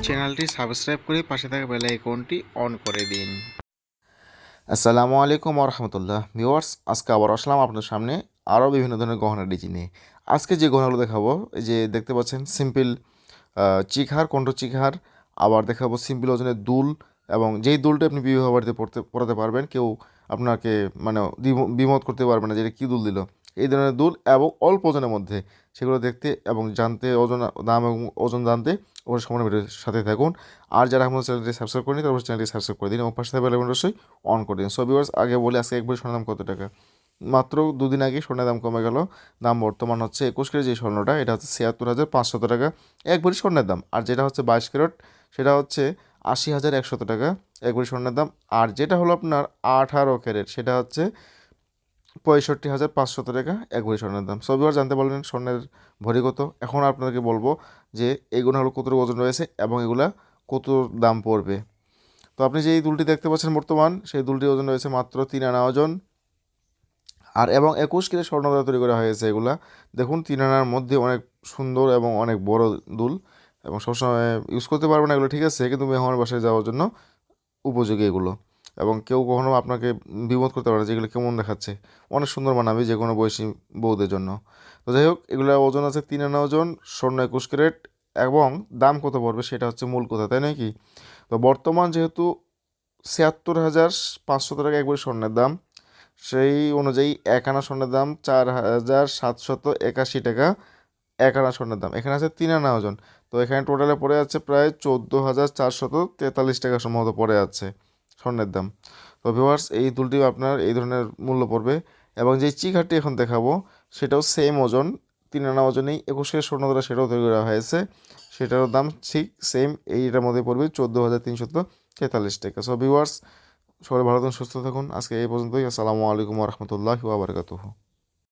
চ্যানেলটি সাবস্ক্রাইব করে পাশে থাকা বেল আইকনটি অন করে দিন। আসসালামু আলাইকুম রহমতুল্লাহ ভিউয়ার্স, আজকে আবার আসলাম আপনার সামনে আরও বিভিন্ন ধরনের গহনার ডিজাইন নিয়ে। আজকে যে গহনাগুলো দেখাবো, এই যে দেখতে পাচ্ছেন সিম্পল চিকহার, কণ্ঠ চিকহার, আবার দেখাবো সিম্পল ওজনের দুল, এবং যেই দুলটা আপনি বিবাহ বাড়িতে পরাতে পারবেন, কেউ আপনাকে মানে বিমত করতে পারবে না যে এটা কী দুল দিল। এই ধরনের দুল এবং অল্প ওজনের মধ্যে, সেগুলো দেখতে এবং জানতে, ওজন, দাম এবং ওজন জানতে অবশ্যই সম্পূর্ণ ভিডিওর সাথে থাকুন। আর যারা আমাদের চ্যানেলটি সাবস্ক্রাইব করেনি তারা অবশ্যই চ্যানেলটি সাবস্ক্রাইব করে দিন এবং পাশে থাকা বেল আইকনটি অবশ্যই অন করে দিন। সো ভিউয়ার্স, আগে বলি আজকে এক ভরি স্বর্ণের দাম কত টাকা। মাত্র দুদিন আগে স্বর্ণের দাম কমে গেল। দাম বর্তমান হচ্ছে 21 ক্যারেট যে স্বর্ণটা, এটা হচ্ছে ৭৬,৫০০ টাকা এক ভরি স্বর্ণের দাম। আর যেটা হচ্ছে 22 ক্যারেট, সেটা হচ্ছে ৮০,১০০ টাকা এক ভরি স্বর্ণের দাম। আর যেটা হলো আপনার 18 ক্যারেট, সেটা হচ্ছে ৬৫,৫০০ টাকা এক ভরি স্বর্ণের দাম। সব এবার জানতে পারলেন স্বর্ণের ভরি কত। এখন আপনাকে বলবো যে এইগুলো হলো কত ওজন রয়েছে এবং এগুলা কত দাম পড়বে। তো আপনি যে এই দুলটি দেখতে পাচ্ছেন বর্তমান, সেই দুলটির ওজন রয়েছে মাত্র 3 আনা ওজন। আর এবং 21 ক্যারেট স্বর্ণ দ্বারা তৈরি করা হয়েছে এগুলা। দেখুন 3 আনার মধ্যে অনেক সুন্দর এবং অনেক বড় দুল, এবং সবসময় ইউজ করতে পারবেন না এগুলো, ঠিক আছে, কিন্তু মেহমান বাসায় যাওয়ার জন্য উপযোগী এগুলো। এবং কেউ কখনো আপনাকে বিমোদ করতে পারে যে এগুলো কেমন দেখাচ্ছে, অনেক সুন্দর মানাবে যে কোনো বয়সী বউদের জন্য। তো যাই হোক, এগুলো ওজন আছে 3 আনা ওজন, স্বর্ণ 21 ক্যারেট। এবং দাম কত পড়বে সেটা হচ্ছে মূল কথা, তাই নয় কি? তো বর্তমান যেহেতু ৭৬,৫০০ টাকা একবারে স্বর্ণের দাম, সেই অনুযায়ী এক আনা স্বর্ণের দাম ৪,৭৮১ টাকা এক আনা স্বর্ণের দাম। এখানে আছে 3 আনা ওজন, তো এখানে টোটালে পড়ে যাচ্ছে প্রায় ১৪,৪৪৩ টাকা সম্ভবত পড়ে যাচ্ছে স্বর্ণের দাম। তো ভিউয়ার্স, এই দুলটিও আপনার এই ধরনের মূল্য পড়বে। এবং যেই চিকারটি এখন দেখাবো, সেটাও সেম ওজন, 3 আনা ওজনেই 21 ক্যারেট স্বর্ণ দ্বারা সেটাও তৈরি করা হয়েছে। সেটারও দাম ঠিক সেম, এইটার মধ্যে পড়বে ১৪,৩৪৩ টাকা। সো ভিউয়ার্স, সবাই ভালো থাকুন, সুস্থ থাকুন। আজকে এই পর্যন্তই। আসসালামু আলাইকুম রহমতুল্লাহি ওয়া বারাকাতুহু।